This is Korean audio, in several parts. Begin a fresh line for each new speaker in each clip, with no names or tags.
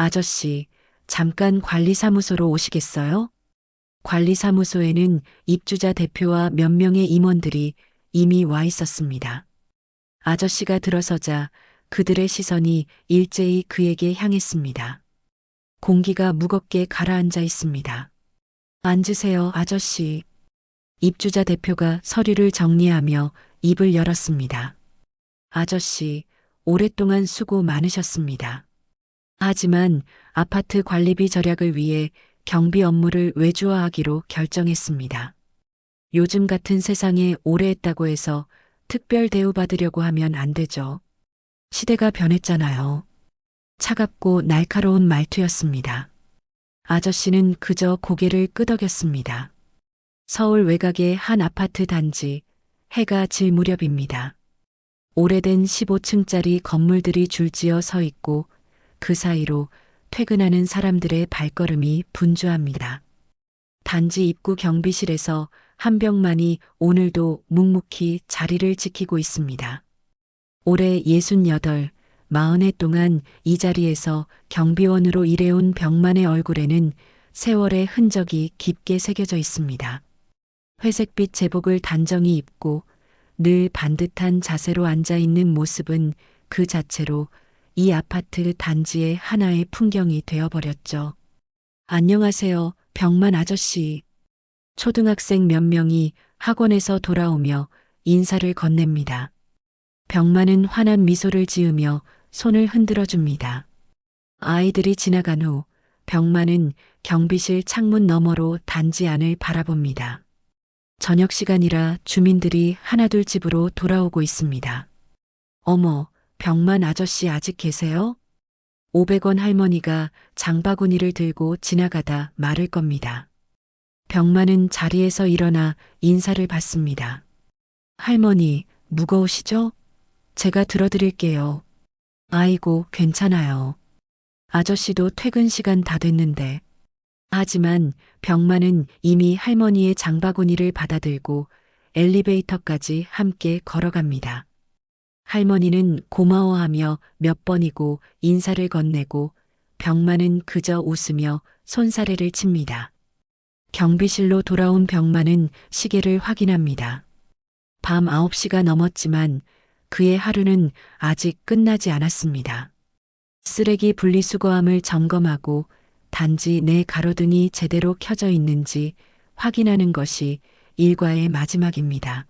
아저씨, 잠깐 관리사무소로 오시겠어요? 관리사무소에는 입주자 대표와 몇 명의 임원들이 이미 와 있었습니다. 아저씨가 들어서자 그들의 시선이 일제히 그에게 향했습니다. 공기가 무겁게 가라앉아 있습니다. 앉으세요, 아저씨. 입주자 대표가 서류를 정리하며 입을 열었습니다. 아저씨, 오랫동안 수고 많으셨습니다. 하지만 아파트 관리비 절약을 위해 경비 업무를 외주화하기로 결정했습니다. 요즘 같은 세상에 오래 했다고 해서 특별 대우받으려고 하면 안 되죠. 시대가 변했잖아요. 차갑고 날카로운 말투였습니다. 아저씨는 그저 고개를 끄덕였습니다. 서울 외곽의 한 아파트 단지, 해가 질 무렵입니다. 오래된 15층짜리 건물들이 줄지어 서 있고 그 사이로 퇴근하는 사람들의 발걸음이 분주합니다. 단지 입구 경비실에서 한 병만이 오늘도 묵묵히 자리를 지키고 있습니다. 올해 68, 40해 동안 이 자리에서 경비원으로 일해온 병만의 얼굴에는 세월의 흔적이 깊게 새겨져 있습니다. 회색빛 제복을 단정히 입고 늘 반듯한 자세로 앉아 있는 모습은 그 자체로 이 아파트 단지의 하나의 풍경이 되어버렸죠. 안녕하세요, 병만 아저씨. 초등학생 몇 명이 학원에서 돌아오며 인사를 건넵니다. 병만은 환한 미소를 지으며 손을 흔들어 줍니다. 아이들이 지나간 후 병만은 경비실 창문 너머로 단지 안을 바라봅니다. 저녁 시간이라 주민들이 하나둘 집으로 돌아오고 있습니다. 어머, 병만 아저씨 아직 계세요? 500원 할머니가 장바구니를 들고 지나가다 말을 겁니다. 병만은 자리에서 일어나 인사를 받습니다. 할머니, 무거우시죠? 제가 들어드릴게요. 아이고, 괜찮아요. 아저씨도 퇴근 시간 다 됐는데. 하지만 병만은 이미 할머니의 장바구니를 받아들고 엘리베이터까지 함께 걸어갑니다. 할머니는 고마워하며 몇 번이고 인사를 건네고 병만은 그저 웃으며 손사래를 칩니다. 경비실로 돌아온 병만은 시계를 확인합니다. 밤 9시가 넘었지만 그의 하루는 아직 끝나지 않았습니다. 쓰레기 분리수거함을 점검하고 단지 내 가로등이 제대로 켜져 있는지 확인하는 것이 일과의 마지막입니다.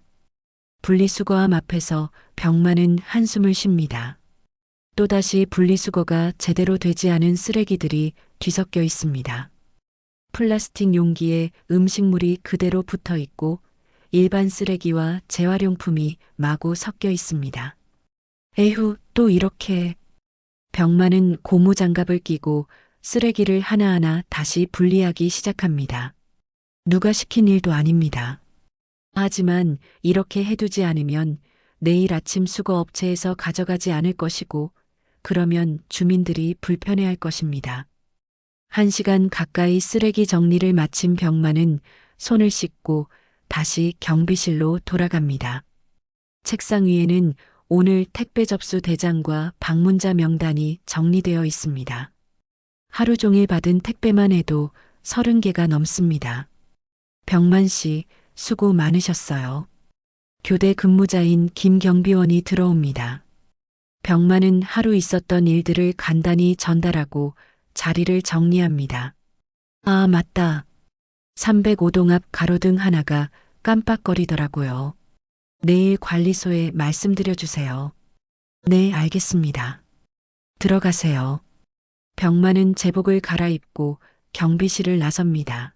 분리수거함 앞에서 병만은 한숨을 쉽니다. 또다시 분리수거가 제대로 되지 않은 쓰레기들이 뒤섞여 있습니다. 플라스틱 용기에 음식물이 그대로 붙어 있고 일반 쓰레기와 재활용품이 마구 섞여 있습니다. 에휴, 또 이렇게. 병만은 고무장갑을 끼고 쓰레기를 하나하나 다시 분리하기 시작합니다. 누가 시킨 일도 아닙니다. 하지만 이렇게 해두지 않으면 내일 아침 수거업체에서 가져가지 않을 것이고 그러면 주민들이 불편해할 것입니다. 1시간 가까이 쓰레기 정리를 마친 병만은 손을 씻고 다시 경비실로 돌아갑니다. 책상 위에는 오늘 택배 접수 대장과 방문자 명단이 정리되어 있습니다. 하루 종일 받은 택배만 해도 30개가 넘습니다. 병만 씨, 수고 많으셨어요. 교대 근무자인 김 경비원이 들어옵니다. 병만은 하루 있었던 일들을 간단히 전달하고 자리를 정리합니다. 아, 맞다. 305동 앞 가로등 하나가 깜빡거리더라고요. 내일 관리소에 말씀드려 주세요. 네, 알겠습니다. 들어가세요. 병만은 제복을 갈아입고 경비실을 나섭니다.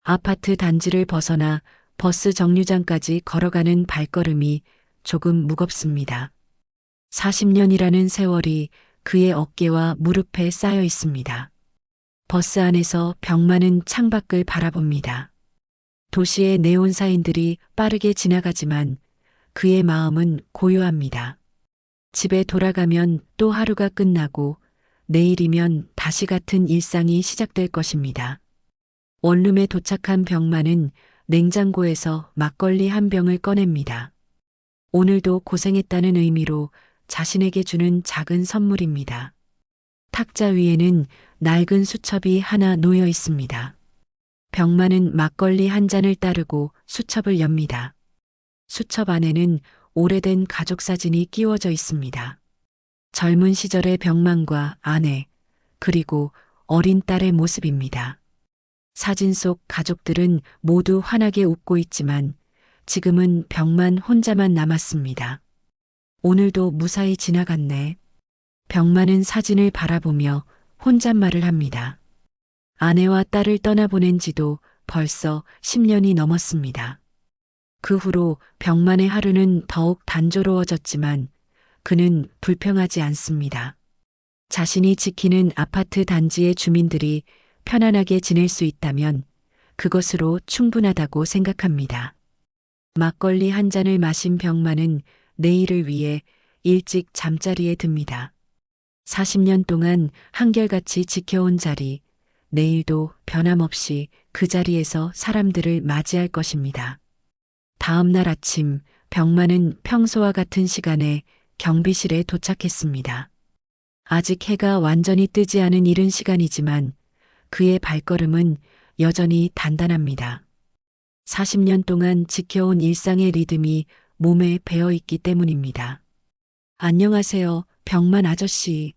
아파트 단지를 벗어나 버스 정류장까지 걸어가는 발걸음이 조금 무겁습니다. 40년이라는 세월이 그의 어깨와 무릎에 쌓여 있습니다. 버스 안에서 병만은 창밖을 바라봅니다. 도시의 네온사인들이 빠르게 지나가지만 그의 마음은 고요합니다. 집에 돌아가면 또 하루가 끝나고 내일이면 다시 같은 일상이 시작될 것입니다. 원룸에 도착한 병만은 냉장고에서 막걸리 한 병을 꺼냅니다. 오늘도 고생했다는 의미로 자신에게 주는 작은 선물입니다. 탁자 위에는 낡은 수첩이 하나 놓여 있습니다. 병만은 막걸리 한 잔을 따르고 수첩을 엽니다. 수첩 안에는 오래된 가족 사진이 끼워져 있습니다. 젊은 시절의 병만과 아내, 그리고 어린 딸의 모습입니다. 사진 속 가족들은 모두 환하게 웃고 있지만 지금은 병만 혼자만 남았습니다. 오늘도 무사히 지나갔네. 병만은 사진을 바라보며 혼잣말을 합니다. 아내와 딸을 떠나보낸 지도 벌써 10년이 넘었습니다. 그 후로 병만의 하루는 더욱 단조로워졌지만 그는 불평하지 않습니다. 자신이 지키는 아파트 단지의 주민들이 편안하게 지낼 수 있다면 그것으로 충분하다고 생각합니다. 막걸리 한 잔을 마신 병만은 내일을 위해 일찍 잠자리에 듭니다. 40년 동안 한결같이 지켜온 자리, 내일도 변함없이 그 자리에서 사람들을 맞이할 것입니다. 다음 날 아침, 병만은 평소와 같은 시간에 경비실에 도착했습니다. 아직 해가 완전히 뜨지 않은 이른 시간이지만 그의 발걸음은 여전히 단단합니다. 40년 동안 지켜온 일상의 리듬이 몸에 배어 있기 때문입니다. 안녕하세요, 병만 아저씨.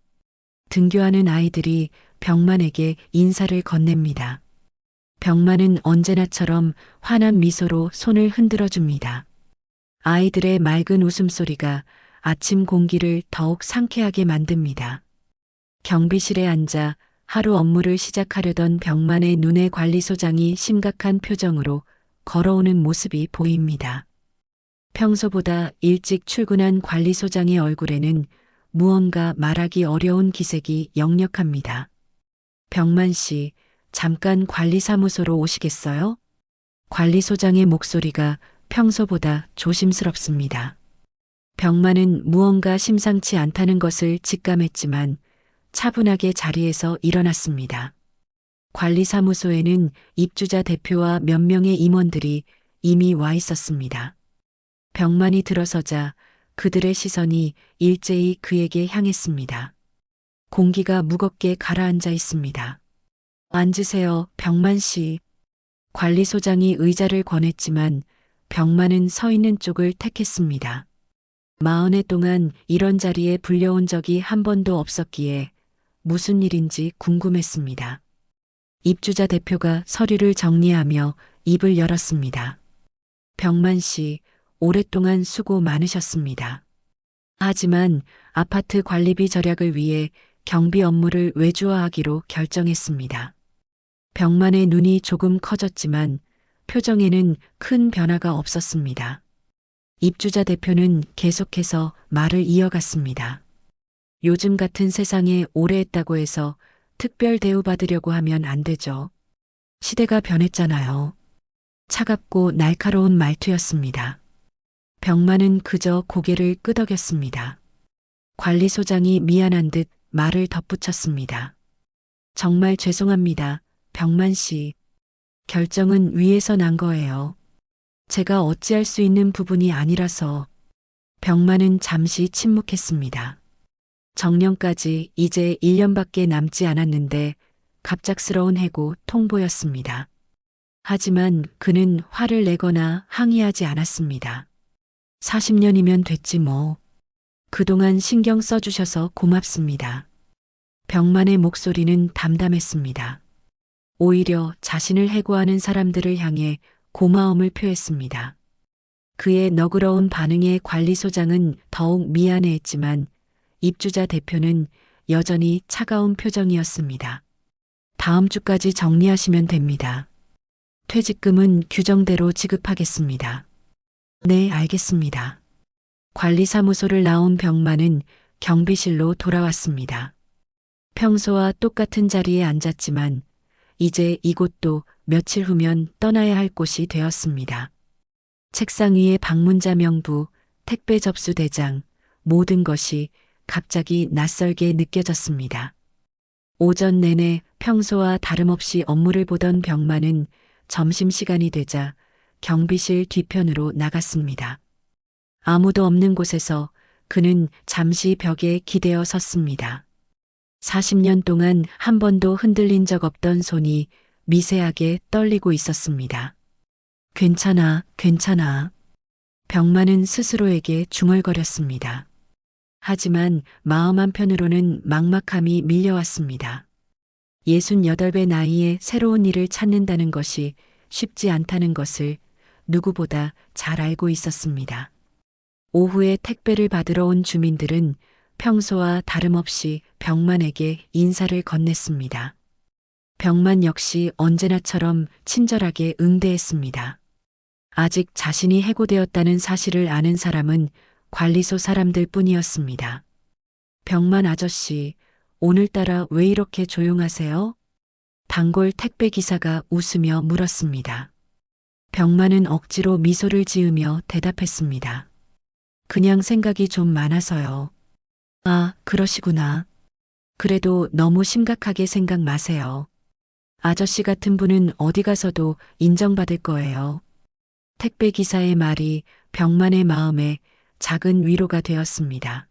등교하는 아이들이 병만에게 인사를 건넵니다. 병만은 언제나처럼 환한 미소로 손을 흔들어 줍니다. 아이들의 맑은 웃음소리가 아침 공기를 더욱 상쾌하게 만듭니다. 경비실에 앉아 하루 업무를 시작하려던 병만의 눈에 관리소장이 심각한 표정으로 걸어오는 모습이 보입니다. 평소보다 일찍 출근한 관리소장의 얼굴에는 무언가 말하기 어려운 기색이 역력합니다. 병만 씨, 잠깐 관리사무소로 오시겠어요? 관리소장의 목소리가 평소보다 조심스럽습니다. 병만은 무언가 심상치 않다는 것을 직감했지만 차분하게 자리에서 일어났습니다. 관리사무소에는 입주자 대표와 몇 명의 임원들이 이미 와 있었습니다. 병만이 들어서자 그들의 시선이 일제히 그에게 향했습니다. 공기가 무겁게 가라앉아 있습니다. 앉으세요, 병만 씨. 관리소장이 의자를 권했지만 병만은 서 있는 쪽을 택했습니다. 40해 동안 이런 자리에 불려온 적이 한 번도 없었기에 무슨 일인지 궁금했습니다. 입주자 대표가 서류를 정리하며 입을 열었습니다. 병만 씨, 오랫동안 수고 많으셨습니다. 하지만 아파트 관리비 절약을 위해 경비 업무를 외주화하기로 결정했습니다. 병만의 눈이 조금 커졌지만 표정에는 큰 변화가 없었습니다. 입주자 대표는 계속해서 말을 이어갔습니다. 요즘 같은 세상에 오래 했다고 해서 특별 대우받으려고 하면 안 되죠. 시대가 변했잖아요. 차갑고 날카로운 말투였습니다. 병만은 그저 고개를 끄덕였습니다. 관리소장이 미안한 듯 말을 덧붙였습니다. 정말 죄송합니다, 병만 씨. 결정은 위에서 난 거예요. 제가 어찌할 수 있는 부분이 아니라서. 병만은 잠시 침묵했습니다. 정년까지 이제 1년밖에 남지 않았는데 갑작스러운 해고 통보였습니다. 하지만 그는 화를 내거나 항의하지 않았습니다. 40년이면 됐지 뭐. 그동안 신경 써주셔서 고맙습니다. 병만의 목소리는 담담했습니다. 오히려 자신을 해고하는 사람들을 향해 고마움을 표했습니다. 그의 너그러운 반응에 관리소장은 더욱 미안해했지만 입주자 대표는 여전히 차가운 표정이었습니다. 다음 주까지 정리하시면 됩니다. 퇴직금은 규정대로 지급하겠습니다. 네, 알겠습니다. 관리사무소를 나온 병만은 경비실로 돌아왔습니다. 평소와 똑같은 자리에 앉았지만 이제 이곳도 며칠 후면 떠나야 할 곳이 되었습니다. 책상 위에 방문자 명부, 택배 접수 대장, 모든 것이 갑자기 낯설게 느껴졌습니다. 오전 내내 평소와 다름없이 업무를 보던 병만은 점심시간이 되자 경비실 뒤편으로 나갔습니다. 아무도 없는 곳에서 그는 잠시 벽에 기대어 섰습니다. 40년 동안 한 번도 흔들린 적 없던 손이 미세하게 떨리고 있었습니다. 괜찮아, 괜찮아. 병만은 스스로에게 중얼거렸습니다. 하지만 마음 한편으로는 막막함이 밀려왔습니다. 68배 나이에 새로운 일을 찾는다는 것이 쉽지 않다는 것을 누구보다 잘 알고 있었습니다. 오후에 택배를 받으러 온 주민들은 평소와 다름없이 병만에게 인사를 건넸습니다. 병만 역시 언제나처럼 친절하게 응대했습니다. 아직 자신이 해고되었다는 사실을 아는 사람은 관리소 사람들 뿐이었습니다. 병만 아저씨, 오늘따라 왜 이렇게 조용하세요? 단골 택배 기사가 웃으며 물었습니다. 병만은 억지로 미소를 지으며 대답했습니다. 그냥 생각이 좀 많아서요. 아, 그러시구나. 그래도 너무 심각하게 생각 마세요. 아저씨 같은 분은 어디 가서도 인정받을 거예요. 택배 기사의 말이 병만의 마음에 작은 위로가 되었습니다.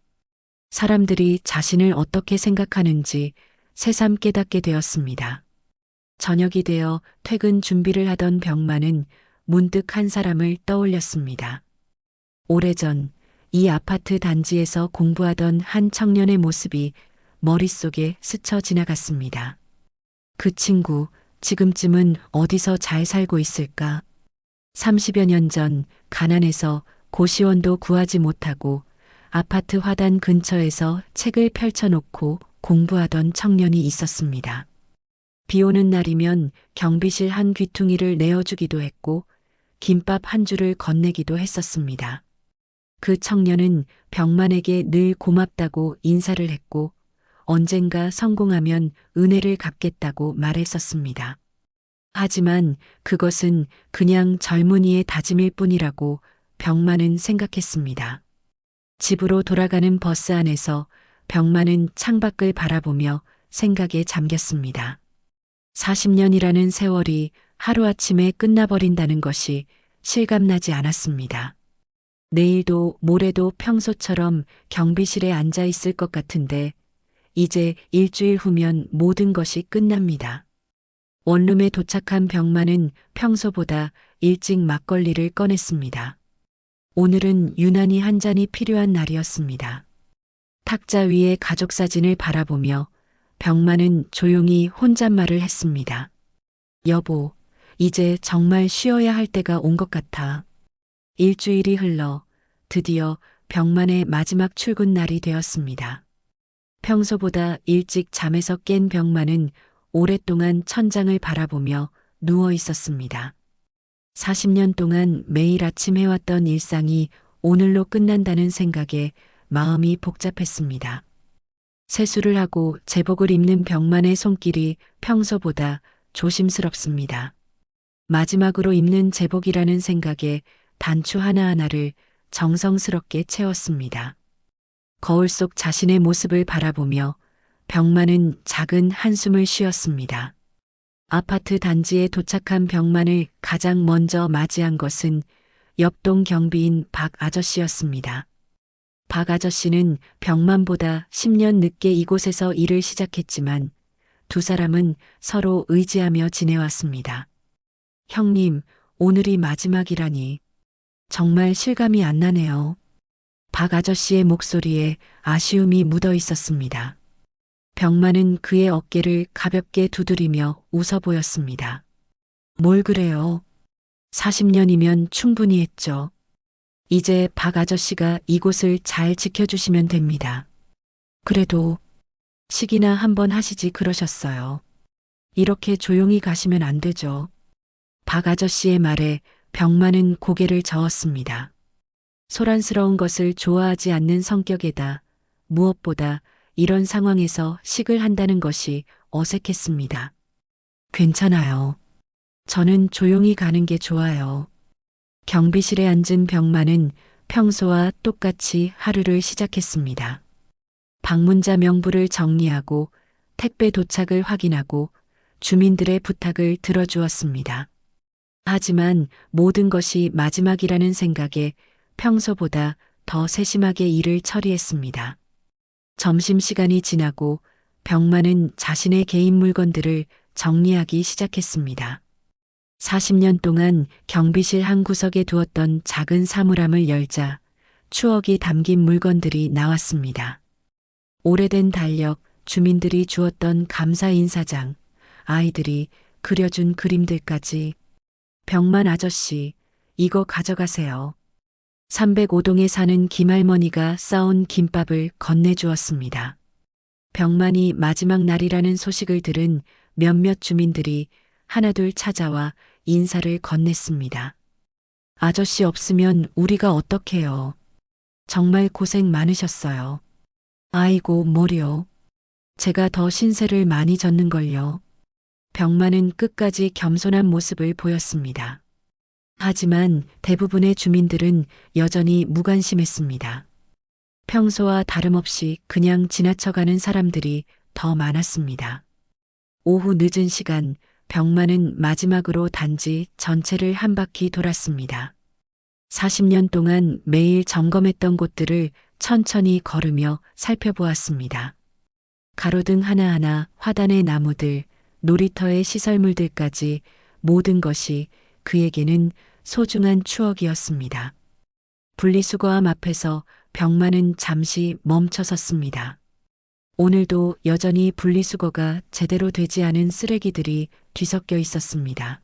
사람들이 자신을 어떻게 생각하는지 새삼 깨닫게 되었습니다. 저녁이 되어 퇴근 준비를 하던 병만은 문득 한 사람을 떠올렸습니다. 오래전 이 아파트 단지에서 공부하던 한 청년의 모습이 머릿속에 스쳐 지나갔습니다. 그 친구, 지금쯤은 어디서 잘 살고 있을까? 30여 년 전 가난해서 고시원도 구하지 못하고 아파트 화단 근처에서 책을 펼쳐놓고 공부하던 청년이 있었습니다. 비 오는 날이면 경비실 한 귀퉁이를 내어주기도 했고 김밥 한 줄을 건네기도 했었습니다. 그 청년은 병만에게 늘 고맙다고 인사를 했고 언젠가 성공하면 은혜를 갚겠다고 말했었습니다. 하지만 그것은 그냥 젊은이의 다짐일 뿐이라고 병만은 생각했습니다. 집으로 돌아가는 버스 안에서 병만은 창밖을 바라보며 생각에 잠겼습니다. 40년이라는 세월이 하루아침에 끝나버린다는 것이 실감나지 않았습니다. 내일도 모레도 평소처럼 경비실에 앉아 있을 것 같은데 이제 일주일 후면 모든 것이 끝납니다. 원룸에 도착한 병만은 평소보다 일찍 막걸리를 꺼냈습니다. 오늘은 유난히 한 잔이 필요한 날이었습니다. 탁자 위에 가족 사진을 바라보며 병만은 조용히 혼잣말을 했습니다. 여보, 이제 정말 쉬어야 할 때가 온 것 같아. 일주일이 흘러 드디어 병만의 마지막 출근 날이 되었습니다. 평소보다 일찍 잠에서 깬 병만은 오랫동안 천장을 바라보며 누워 있었습니다. 40년 동안 매일 아침 해왔던 일상이 오늘로 끝난다는 생각에 마음이 복잡했습니다. 세수를 하고 제복을 입는 병만의 손길이 평소보다 조심스럽습니다. 마지막으로 입는 제복이라는 생각에 단추 하나하나를 정성스럽게 채웠습니다. 거울 속 자신의 모습을 바라보며 병만은 작은 한숨을 쉬었습니다. 아파트 단지에 도착한 병만을 가장 먼저 맞이한 것은 옆동 경비인 박 아저씨였습니다. 박 아저씨는 병만보다 10년 늦게 이곳에서 일을 시작했지만 두 사람은 서로 의지하며 지내왔습니다. 형님, 오늘이 마지막이라니 정말 실감이 안 나네요. 박 아저씨의 목소리에 아쉬움이 묻어 있었습니다. 병만은 그의 어깨를 가볍게 두드리며 웃어 보였습니다. 뭘 그래요? 40년이면 충분히 했죠. 이제 박 아저씨가 이곳을 잘 지켜주시면 됩니다. 그래도 식이나 한번 하시지 그러셨어요. 이렇게 조용히 가시면 안 되죠. 박 아저씨의 말에 병만은 고개를 저었습니다. 소란스러운 것을 좋아하지 않는 성격에다 무엇보다 이런 상황에서 식을 한다는 것이 어색했습니다. 괜찮아요. 저는 조용히 가는 게 좋아요. 경비실에 앉은 병만은 평소와 똑같이 하루를 시작했습니다. 방문자 명부를 정리하고 택배 도착을 확인하고 주민들의 부탁을 들어주었습니다. 하지만 모든 것이 마지막이라는 생각에 평소보다 더 세심하게 일을 처리했습니다. 점심시간이 지나고 병만은 자신의 개인 물건들을 정리하기 시작했습니다. 40년 동안 경비실 한 구석에 두었던 작은 사물함을 열자 추억이 담긴 물건들이 나왔습니다. 오래된 달력, 주민들이 주었던 감사 인사장, 아이들이 그려준 그림들까지. 병만 아저씨, 이거 가져가세요. 305동에 사는 김할머니가 싸온 김밥을 건네주었습니다. 병만이 마지막 날이라는 소식을 들은 몇몇 주민들이 하나둘 찾아와 인사를 건넸습니다. 아저씨 없으면 우리가 어떡해요. 정말 고생 많으셨어요. 아이고, 뭐려. 제가 더 신세를 많이 졌는걸요. 병만은 끝까지 겸손한 모습을 보였습니다. 하지만 대부분의 주민들은 여전히 무관심했습니다. 평소와 다름없이 그냥 지나쳐가는 사람들이 더 많았습니다. 오후 늦은 시간, 병만은 마지막으로 단지 전체를 한 바퀴 돌았습니다. 40년 동안 매일 점검했던 곳들을 천천히 걸으며 살펴보았습니다. 가로등 하나하나, 화단의 나무들, 놀이터의 시설물들까지 모든 것이 그에게는 소중한 추억이었습니다. 분리수거함 앞에서 병만은 잠시 멈춰섰습니다. 오늘도 여전히 분리수거가 제대로 되지 않은 쓰레기들이 뒤섞여 있었습니다.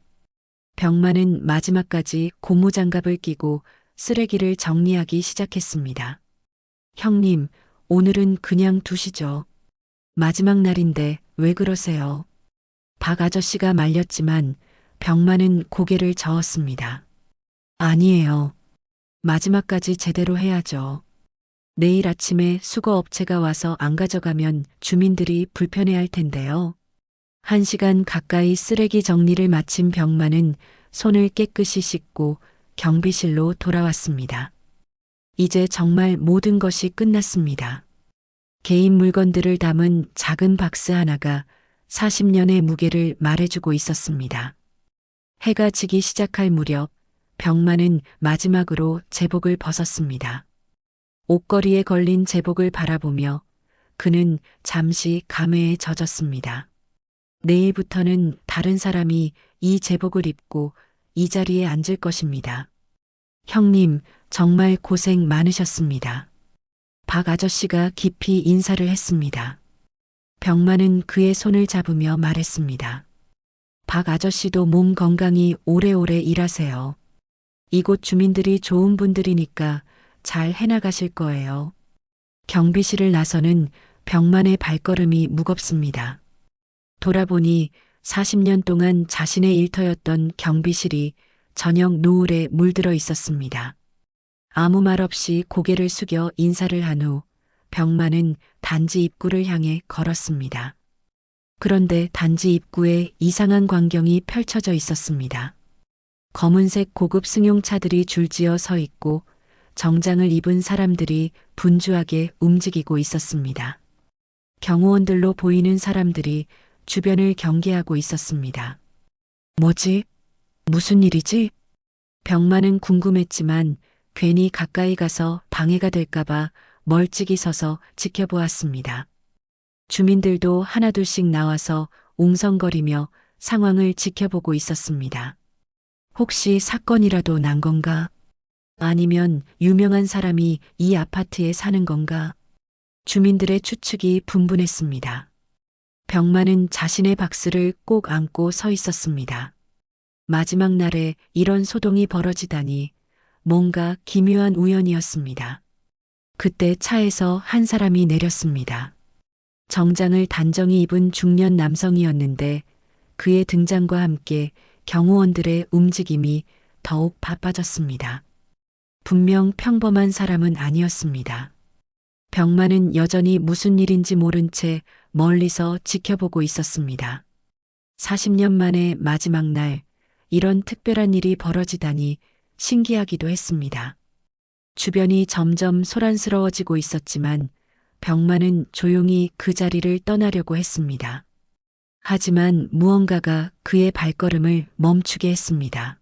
병만은 마지막까지 고무장갑을 끼고 쓰레기를 정리하기 시작했습니다. 형님, 오늘은 그냥 두시죠. 마지막 날인데 왜 그러세요? 박 아저씨가 말렸지만 병만은 고개를 저었습니다. 아니에요. 마지막까지 제대로 해야죠. 내일 아침에 수거업체가 와서 안 가져가면 주민들이 불편해할 텐데요. 1시간 가까이 쓰레기 정리를 마친 병만은 손을 깨끗이 씻고 경비실로 돌아왔습니다. 이제 정말 모든 것이 끝났습니다. 개인 물건들을 담은 작은 박스 하나가 40년의 무게를 말해주고 있었습니다. 해가 지기 시작할 무렵 병만은 마지막으로 제복을 벗었습니다. 옷걸이에 걸린 제복을 바라보며 그는 잠시 감회에 젖었습니다. 내일부터는 다른 사람이 이 제복을 입고 이 자리에 앉을 것입니다. 형님, 정말 고생 많으셨습니다. 박 아저씨가 깊이 인사를 했습니다. 병만은 그의 손을 잡으며 말했습니다. 박 아저씨도 몸 건강히 오래오래 일하세요. 이곳 주민들이 좋은 분들이니까 잘 해나가실 거예요. 경비실을 나서는 병만의 발걸음이 무겁습니다. 돌아보니 40년 동안 자신의 일터였던 경비실이 저녁 노을에 물들어 있었습니다. 아무 말 없이 고개를 숙여 인사를 한 후 병만은 단지 입구를 향해 걸었습니다. 그런데 단지 입구에 이상한 광경이 펼쳐져 있었습니다. 검은색 고급 승용차들이 줄지어 서 있고 정장을 입은 사람들이 분주하게 움직이고 있었습니다. 경호원들로 보이는 사람들이 주변을 경계하고 있었습니다. 뭐지? 무슨 일이지? 병만은 궁금했지만 괜히 가까이 가서 방해가 될까봐 멀찍이 서서 지켜보았습니다. 주민들도 하나둘씩 나와서 웅성거리며 상황을 지켜보고 있었습니다. 혹시 사건이라도 난 건가? 아니면 유명한 사람이 이 아파트에 사는 건가? 주민들의 추측이 분분했습니다. 병만은 자신의 박스를 꼭 안고 서 있었습니다. 마지막 날에 이런 소동이 벌어지다니 뭔가 기묘한 우연이었습니다. 그때 차에서 한 사람이 내렸습니다. 정장을 단정히 입은 중년 남성이었는데 그의 등장과 함께 경호원들의 움직임이 더욱 바빠졌습니다. 분명 평범한 사람은 아니었습니다. 병만은 여전히 무슨 일인지 모른 채 멀리서 지켜보고 있었습니다. 40년 만에 마지막 날, 이런 특별한 일이 벌어지다니 신기하기도 했습니다. 주변이 점점 소란스러워지고 있었지만 병만은 조용히 그 자리를 떠나려고 했습니다. 하지만 무언가가 그의 발걸음을 멈추게 했습니다.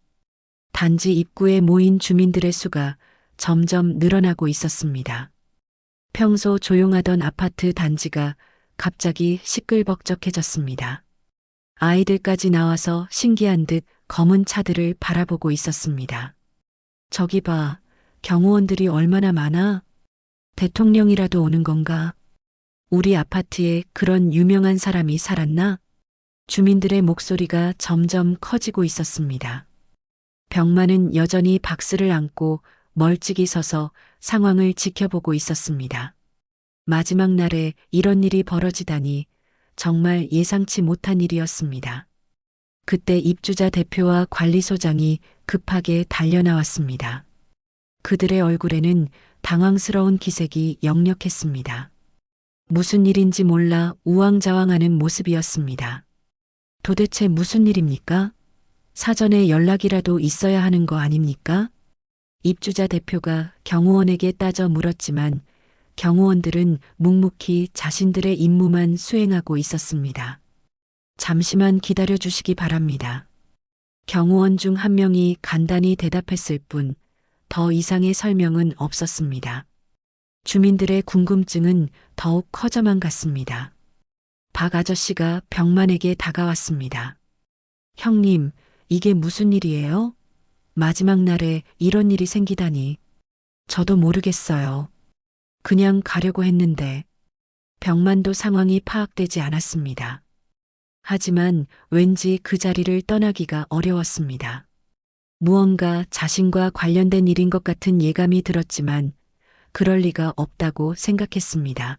단지 입구에 모인 주민들의 수가 점점 늘어나고 있었습니다. 평소 조용하던 아파트 단지가 갑자기 시끌벅적해졌습니다. 아이들까지 나와서 신기한 듯 검은 차들을 바라보고 있었습니다. 저기 봐, 경호원들이 얼마나 많아? 대통령이라도 오는 건가? 우리 아파트에 그런 유명한 사람이 살았나? 주민들의 목소리가 점점 커지고 있었습니다. 병만은 여전히 박스를 안고 멀찍이 서서 상황을 지켜보고 있었습니다. 마지막 날에 이런 일이 벌어지다니 정말 예상치 못한 일이었습니다. 그때 입주자 대표와 관리소장이 급하게 달려나왔습니다. 그들의 얼굴에는 당황스러운 기색이 역력했습니다. 무슨 일인지 몰라 우왕좌왕하는 모습이었습니다. 도대체 무슨 일입니까? 사전에 연락이라도 있어야 하는 거 아닙니까? 입주자 대표가 경호원에게 따져 물었지만 경호원들은 묵묵히 자신들의 임무만 수행하고 있었습니다. 잠시만 기다려 주시기 바랍니다. 경호원 중 한 명이 간단히 대답했을 뿐 더 이상의 설명은 없었습니다. 주민들의 궁금증은 더욱 커져만 갔습니다. 박 아저씨가 병만에게 다가왔습니다. 형님, 이게 무슨 일이에요? 마지막 날에 이런 일이 생기다니. 저도 모르겠어요. 그냥 가려고 했는데. 병만도 상황이 파악되지 않았습니다. 하지만 왠지 그 자리를 떠나기가 어려웠습니다. 무언가 자신과 관련된 일인 것 같은 예감이 들었지만 그럴 리가 없다고 생각했습니다.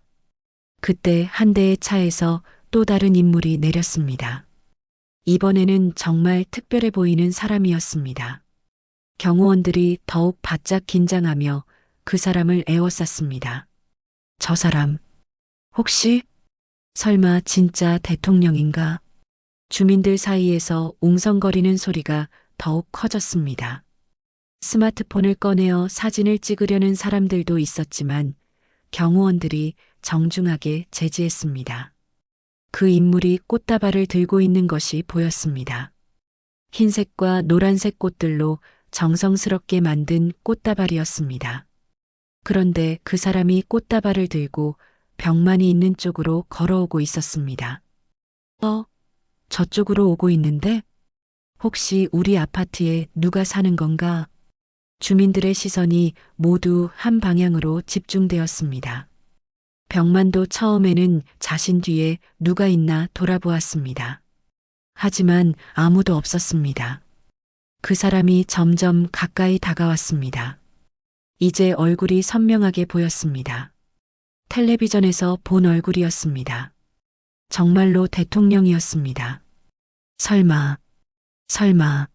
그때 한 대의 차에서 또 다른 인물이 내렸습니다. 이번에는 정말 특별해 보이는 사람이었습니다. 경호원들이 더욱 바짝 긴장하며 그 사람을 에워쌌습니다. 저 사람, 혹시 설마 진짜 대통령인가? 주민들 사이에서 웅성거리는 소리가 더욱 커졌습니다. 스마트폰을 꺼내어 사진을 찍으려는 사람들도 있었지만 경호원들이 정중하게 제지했습니다. 그 인물이 꽃다발을 들고 있는 것이 보였습니다. 흰색과 노란색 꽃들로 정성스럽게 만든 꽃다발이었습니다. 그런데 그 사람이 꽃다발을 들고 병만이 있는 쪽으로 걸어오고 있었습니다. 저쪽으로 오고 있는데? 혹시 우리 아파트에 누가 사는 건가? 주민들의 시선이 모두 한 방향으로 집중되었습니다. 병만도 처음에는 자신 뒤에 누가 있나 돌아보았습니다. 하지만 아무도 없었습니다. 그 사람이 점점 가까이 다가왔습니다. 이제 얼굴이 선명하게 보였습니다. 텔레비전에서 본 얼굴이었습니다. 정말로 대통령이었습니다. 설마.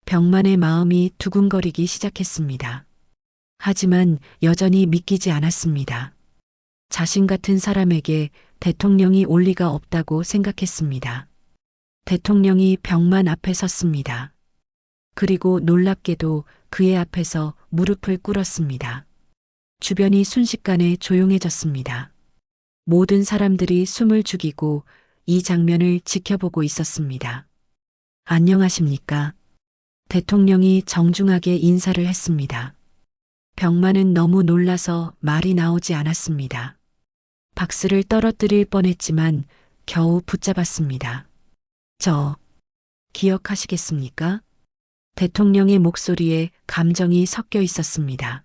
병만의 마음이 두근거리기 시작했습니다. 하지만 여전히 믿기지 않았습니다. 자신 같은 사람에게 대통령이 올 리가 없다고 생각했습니다. 대통령이 병만 앞에 섰습니다. 그리고 놀랍게도 그의 앞에서 무릎을 꿇었습니다. 주변이 순식간에 조용해졌습니다. 모든 사람들이 숨을 죽이고 이 장면을 지켜보고 있었습니다. 안녕하십니까? 대통령이 정중하게 인사를 했습니다. 병만은 너무 놀라서 말이 나오지 않았습니다. 박스를 떨어뜨릴 뻔했지만 겨우 붙잡았습니다. 저, 기억하시겠습니까? 대통령의 목소리에 감정이 섞여 있었습니다.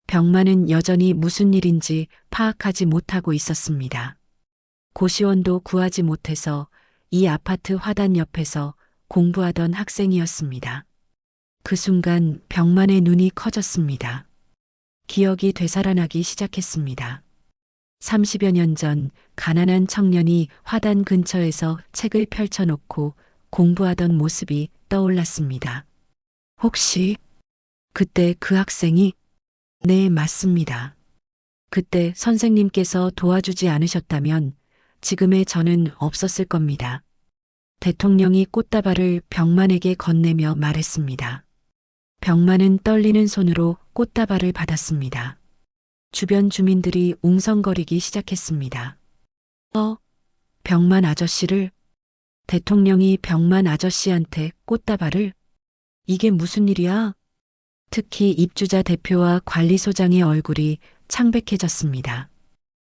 병만은 여전히 무슨 일인지 파악하지 못하고 있었습니다. 고시원도 구하지 못해서 이 아파트 화단 옆에서 공부하던 학생이었습니다. 그 순간 병만의 눈이 커졌습니다. 기억이 되살아나기 시작했습니다. 30여 년 전 가난한 청년이 화단 근처에서 책을 펼쳐놓고 공부하던 모습이 떠올랐습니다. 혹시 그때 그 학생이? 네, 맞습니다. 그때 선생님께서 도와주지 않으셨다면 지금의 저는 없었을 겁니다. 대통령이 꽃다발을 병만에게 건네며 말했습니다. 병만은 떨리는 손으로 꽃다발을 받았습니다. 주변 주민들이 웅성거리기 시작했습니다. 병만 아저씨를? 대통령이 병만 아저씨한테 꽃다발을? 이게 무슨 일이야? 특히 입주자 대표와 관리소장의 얼굴이 창백해졌습니다.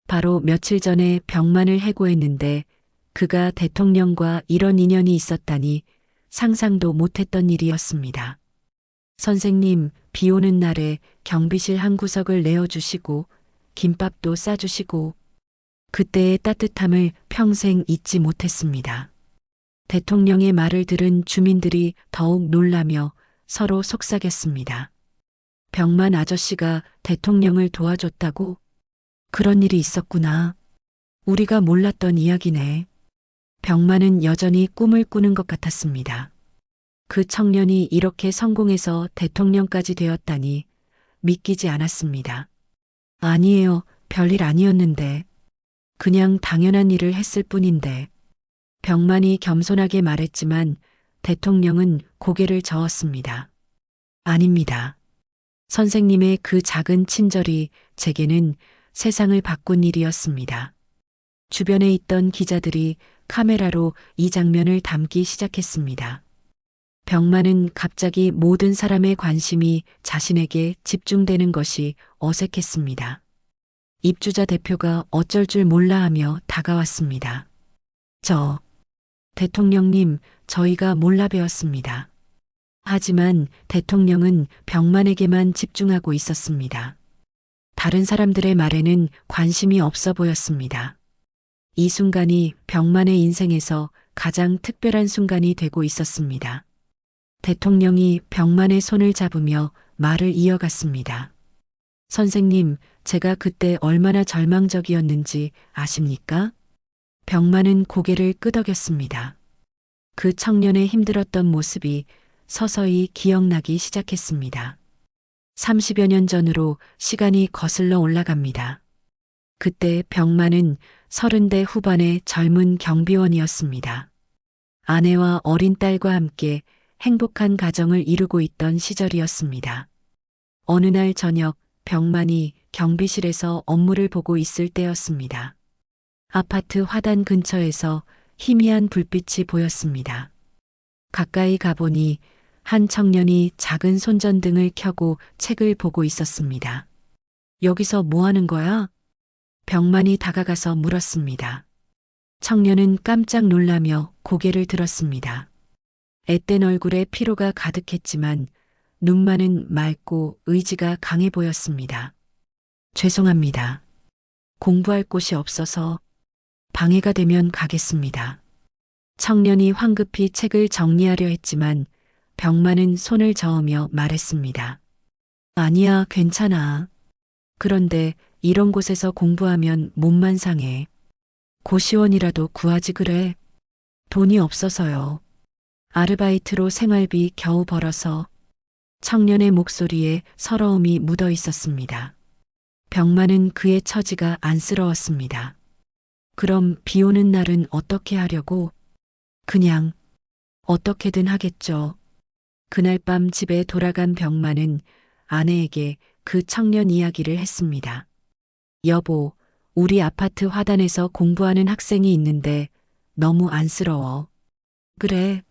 바로 며칠 전에 병만을 해고했는데 그가 대통령과 이런 인연이 있었다니 상상도 못했던 일이었습니다. 선생님, 비 오는 날에 경비실 한 구석을 내어주시고 김밥도 싸주시고 그때의 따뜻함을 평생 잊지 못했습니다. 대통령의 말을 들은 주민들이 더욱 놀라며 서로 속삭였습니다. 병만 아저씨가 대통령을 도와줬다고? 그런 일이 있었구나. 우리가 몰랐던 이야기네. 병만은 여전히 꿈을 꾸는 것 같았습니다. 그 청년이 이렇게 성공해서 대통령까지 되었다니 믿기지 않았습니다. 아니에요. 별일 아니었는데. 그냥 당연한 일을 했을 뿐인데. 병만이 겸손하게 말했지만 대통령은 고개를 저었습니다. 아닙니다. 선생님의 그 작은 친절이 제게는 세상을 바꾼 일이었습니다. 주변에 있던 기자들이 카메라로 이 장면을 담기 시작했습니다. 병만은 갑자기 모든 사람의 관심이 자신에게 집중되는 것이 어색했습니다. 입주자 대표가 어쩔 줄 몰라 하며 다가왔습니다. 대통령님, 저희가 몰라 배웠습니다. 하지만 대통령은 병만에게만 집중하고 있었습니다. 다른 사람들의 말에는 관심이 없어 보였습니다. 이 순간이 병만의 인생에서 가장 특별한 순간이 되고 있었습니다. 대통령이 병만의 손을 잡으며 말을 이어갔습니다. 선생님, 제가 그때 얼마나 절망적이었는지 아십니까? 병만은 고개를 끄덕였습니다. 그 청년의 힘들었던 모습이 서서히 기억나기 시작했습니다. 30여 년 전으로 시간이 거슬러 올라갑니다. 그때 병만은 30대 후반의 젊은 경비원이었습니다. 아내와 어린 딸과 함께 행복한 가정을 이루고 있던 시절이었습니다. 어느 날 저녁 병만이 경비실에서 업무를 보고 있을 때였습니다. 아파트 화단 근처에서 희미한 불빛이 보였습니다. 가까이 가보니 한 청년이 작은 손전등을 켜고 책을 보고 있었습니다. 여기서 뭐 하는 거야? 병만이 다가가서 물었습니다. 청년은 깜짝 놀라며 고개를 들었습니다. 앳된 얼굴에 피로가 가득했지만 눈만은 맑고 의지가 강해 보였습니다. 죄송합니다. 공부할 곳이 없어서 방해가 되면 가겠습니다. 청년이 황급히 책을 정리하려 했지만 병만은 손을 저으며 말했습니다. 아니야, 괜찮아. 그런데 이런 곳에서 공부하면 몸만 상해. 고시원이라도 구하지 그래. 돈이 없어서요. 아르바이트로 생활비 겨우 벌어서. 청년의 목소리에 서러움이 묻어 있었습니다. 병만은 그의 처지가 안쓰러웠습니다. 그럼 비 오는 날은 어떻게 하려고? 그냥 어떻게든 하겠죠. 그날 밤 집에 돌아간 병만은 아내에게 그 청년 이야기를 했습니다. 여보, 우리 아파트 화단에서 공부하는 학생이 있는데 너무 안쓰러워. 그래,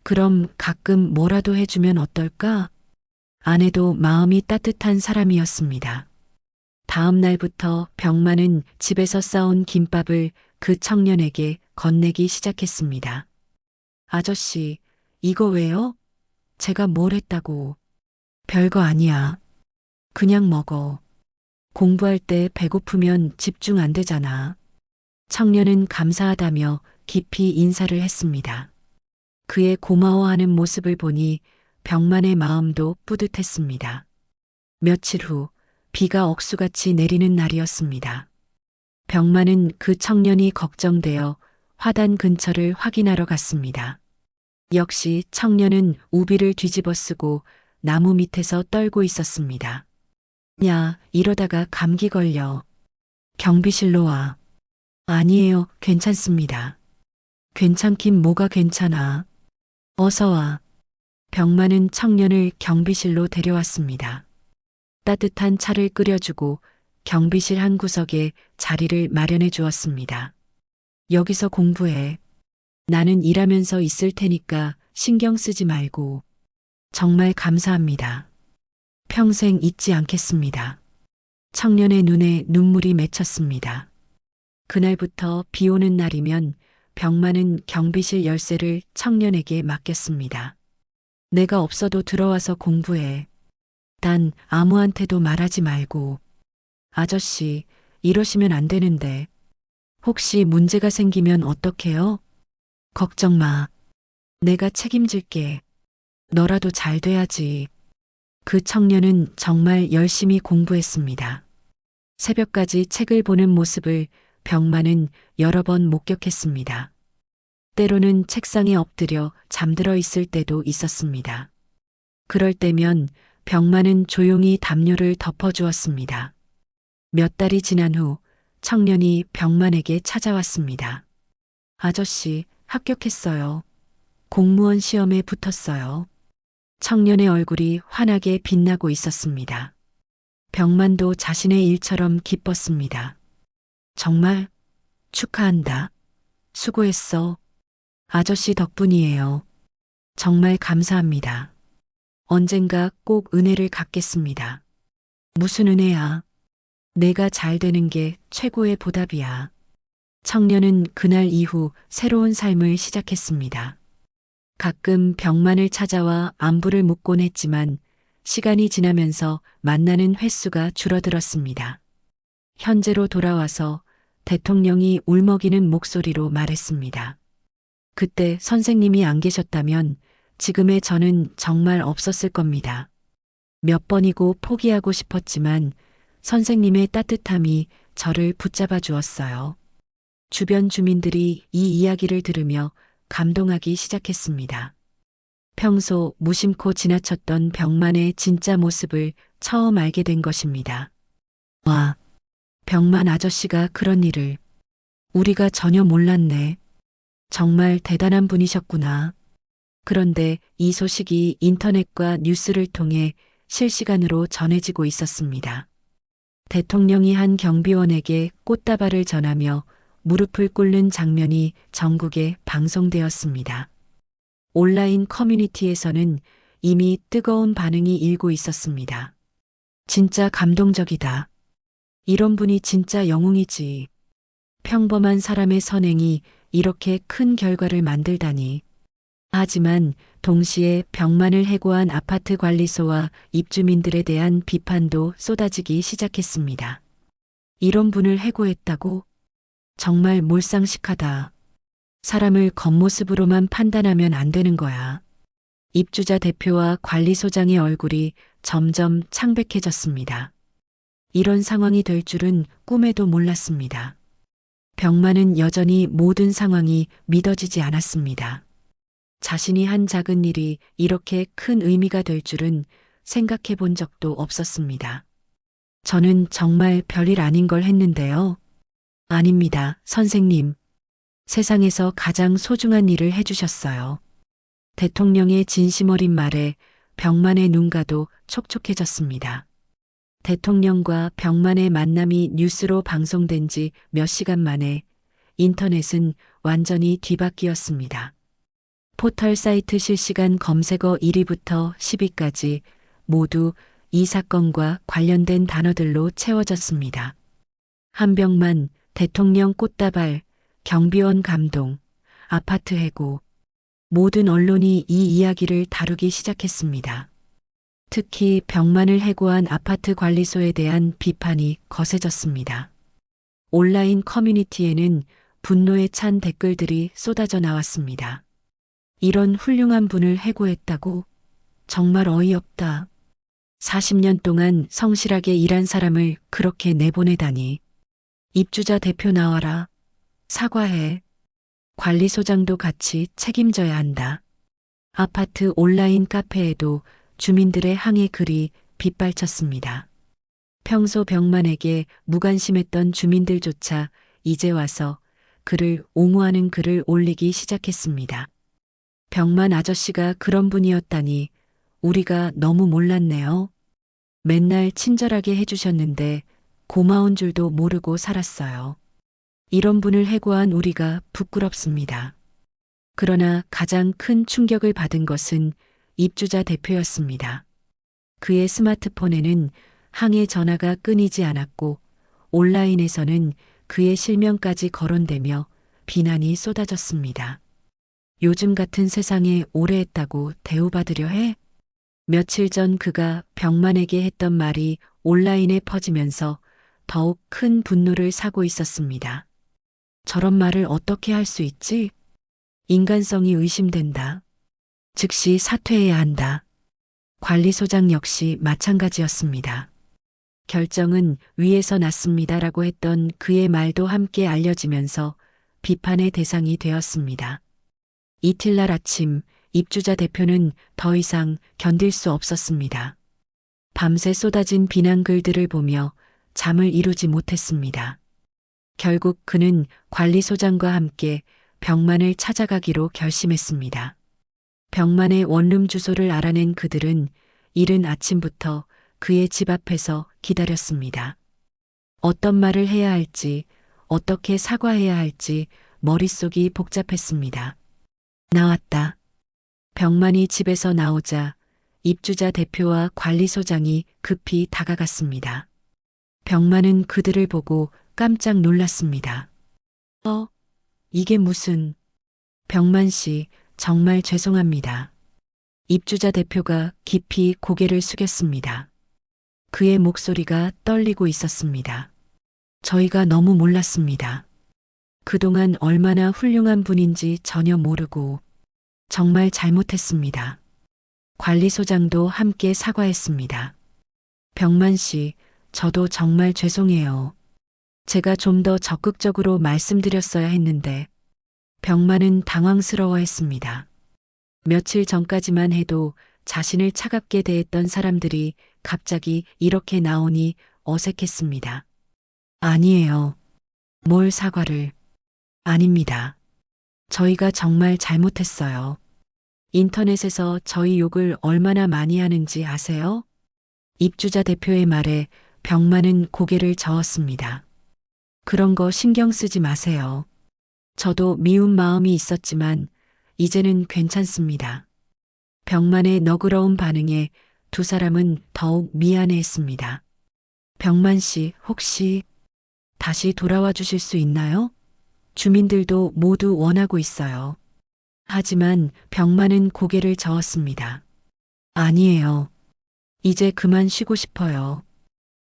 그럼 가끔 뭐라도 해주면 어떨까? 아내도 마음이 따뜻한 사람이었습니다. 다음 날부터 병만은 집에서 싸온 김밥을 그 청년에게 건네기 시작했습니다. 아저씨, 이거 왜요? 제가 뭘 했다고. 별거 아니야. 그냥 먹어. 공부할 때 배고프면 집중 안 되잖아. 청년은 감사하다며 깊이 인사를 했습니다. 그의 고마워하는 모습을 보니 병만의 마음도 뿌듯했습니다. 며칠 후 비가 억수같이 내리는 날이었습니다. 병만은 그 청년이 걱정되어 화단 근처를 확인하러 갔습니다. 역시 청년은 우비를 뒤집어 쓰고 나무 밑에서 떨고 있었습니다. 야, 이러다가 감기 걸려. 경비실로 와. 아니에요, 괜찮습니다. 괜찮긴 뭐가 괜찮아. 어서 와. 병만은 청년을 경비실로 데려왔습니다. 따뜻한 차를 끓여주고 경비실 한 구석에 자리를 마련해 주었습니다. 여기서 공부해. 나는 일하면서 있을 테니까 신경 쓰지 말고. 정말 감사합니다. 평생 잊지 않겠습니다. 청년의 눈에 눈물이 맺혔습니다. 그날부터 비 오는 날이면 병만은 경비실 열쇠를 청년에게 맡겼습니다. 내가 없어도 들어와서 공부해. 단 아무한테도 말하지 말고. 아저씨, 이러시면 안 되는데. 혹시 문제가 생기면 어떡해요? 걱정 마. 내가 책임질게. 너라도 잘 돼야지. 그 청년은 정말 열심히 공부했습니다. 새벽까지 책을 보는 모습을 병만은 여러 번 목격했습니다. 때로는 책상에 엎드려 잠들어 있을 때도 있었습니다. 그럴 때면 병만은 조용히 담요를 덮어주었습니다. 몇 달이 지난 후 청년이 병만에게 찾아왔습니다. 아저씨, 합격했어요. 공무원 시험에 붙었어요. 청년의 얼굴이 환하게 빛나고 있었습니다. 병만도 자신의 일처럼 기뻤습니다. 정말 축하한다. 수고했어. 아저씨 덕분이에요. 정말 감사합니다. 언젠가 꼭 은혜를 갚겠습니다. 무슨 은혜야? 내가 잘 되는 게 최고의 보답이야. 청년은 그날 이후 새로운 삶을 시작했습니다. 가끔 병만을 찾아와 안부를 묻곤 했지만 시간이 지나면서 만나는 횟수가 줄어들었습니다. 현재로 돌아와서 대통령이 울먹이는 목소리로 말했습니다. 그때 선생님이 안 계셨다면 지금의 저는 정말 없었을 겁니다. 몇 번이고 포기하고 싶었지만 선생님의 따뜻함이 저를 붙잡아 주었어요. 주변 주민들이 이 이야기를 들으며 감동하기 시작했습니다. 평소 무심코 지나쳤던 병만의 진짜 모습을 처음 알게 된 것입니다. 와, 병만 아저씨가 그런 일을. 우리가 전혀 몰랐네. 정말 대단한 분이셨구나. 그런데 이 소식이 인터넷과 뉴스를 통해 실시간으로 전해지고 있었습니다. 대통령이 한 경비원에게 꽃다발을 전하며 무릎을 꿇는 장면이 전국에 방송되었습니다. 온라인 커뮤니티에서는 이미 뜨거운 반응이 일고 있었습니다. 진짜 감동적이다. 이런 분이 진짜 영웅이지. 평범한 사람의 선행이 이렇게 큰 결과를 만들다니. 하지만 동시에 병만을 해고한 아파트 관리소와 입주민들에 대한 비판도 쏟아지기 시작했습니다. 이런 분을 해고했다고? 정말 몰상식하다. 사람을 겉모습으로만 판단하면 안 되는 거야. 입주자 대표와 관리소장의 얼굴이 점점 창백해졌습니다. 이런 상황이 될 줄은 꿈에도 몰랐습니다. 병만은 여전히 모든 상황이 믿어지지 않았습니다. 자신이 한 작은 일이 이렇게 큰 의미가 될 줄은 생각해 본 적도 없었습니다. 저는 정말 별일 아닌 걸 했는데요. 아닙니다, 선생님. 세상에서 가장 소중한 일을 해주셨어요. 대통령의 진심 어린 말에 병만의 눈가도 촉촉해졌습니다. 대통령과 병만의 만남이 뉴스로 방송된 지 몇 시간 만에 인터넷은 완전히 뒤바뀌었습니다. 포털 사이트 실시간 검색어 1위부터 10위까지 모두 이 사건과 관련된 단어들로 채워졌습니다. 한병만, 대통령 꽃다발, 경비원 감동, 아파트 해고. 모든 언론이 이 이야기를 다루기 시작했습니다. 특히 병만을 해고한 아파트 관리소에 대한 비판이 거세졌습니다. 온라인 커뮤니티에는 분노에 찬 댓글들이 쏟아져 나왔습니다. 이런 훌륭한 분을 해고했다고? 정말 어이없다. 40년 동안 성실하게 일한 사람을 그렇게 내보내다니. 입주자 대표 나와라. 사과해. 관리소장도 같이 책임져야 한다. 아파트 온라인 카페에도 주민들의 항의 글이 빗발쳤습니다. 평소 병만에게 무관심했던 주민들조차 이제 와서 그를 옹호하는 글을 올리기 시작했습니다. 병만 아저씨가 그런 분이었다니 우리가 너무 몰랐네요. 맨날 친절하게 해주셨는데 고마운 줄도 모르고 살았어요. 이런 분을 해고한 우리가 부끄럽습니다. 그러나 가장 큰 충격을 받은 것은 입주자 대표였습니다. 그의 스마트폰에는 항해 전화가 끊이지 않았고 온라인에서는 그의 실명까지 거론되며 비난이 쏟아졌습니다. 요즘 같은 세상에 오래 했다고 대우받으려 해? 며칠 전 그가 벽만에게 했던 말이 온라인에 퍼지면서 더욱 큰 분노를 사고 있었습니다. 저런 말을 어떻게 할 수 있지? 인간성이 의심된다. 즉시 사퇴해야 한다. 관리소장 역시 마찬가지였습니다. 결정은 위에서 났습니다라고 했던 그의 말도 함께 알려지면서 비판의 대상이 되었습니다. 이틀날 아침 입주자 대표는 더 이상 견딜 수 없었습니다. 밤새 쏟아진 비난글들을 보며 잠을 이루지 못했습니다. 결국 그는 관리소장과 함께 벽만을 찾아가기로 결심했습니다. 벽만의 원룸 주소를 알아낸 그들은 이른 아침부터 그의 집 앞에서 기다렸습니다. 어떤 말을 해야 할지, 어떻게 사과해야 할지 머릿속이 복잡했습니다. 나왔다. 벽만이 집에서 나오자 입주자 대표와 관리소장이 급히 다가갔습니다. 벽만은 그들을 보고 깜짝 놀랐습니다. 이게 무슨... 벽만 씨, 정말 죄송합니다. 입주자 대표가 깊이 고개를 숙였습니다. 그의 목소리가 떨리고 있었습니다. 저희가 너무 몰랐습니다. 그동안 얼마나 훌륭한 분인지 전혀 모르고 정말 잘못했습니다. 관리소장도 함께 사과했습니다. 벽만 씨, 저도 정말 죄송해요. 제가 좀 더 적극적으로 말씀드렸어야 했는데 벽만은 당황스러워했습니다. 며칠 전까지만 해도 자신을 차갑게 대했던 사람들이 갑자기 이렇게 나오니 어색했습니다. 아니에요. 뭘 사과를. 아닙니다. 저희가 정말 잘못했어요. 인터넷에서 저희 욕을 얼마나 많이 하는지 아세요? 입주자 대표의 말에 벽만은 고개를 저었습니다. 그런 거 신경 쓰지 마세요. 저도 미운 마음이 있었지만 이제는 괜찮습니다. 벽만의 너그러운 반응에 두 사람은 더욱 미안해했습니다. 벽만 씨, 혹시 다시 돌아와 주실 수 있나요? 주민들도 모두 원하고 있어요. 하지만 벽만은 고개를 저었습니다. 아니에요. 이제 그만 쉬고 싶어요.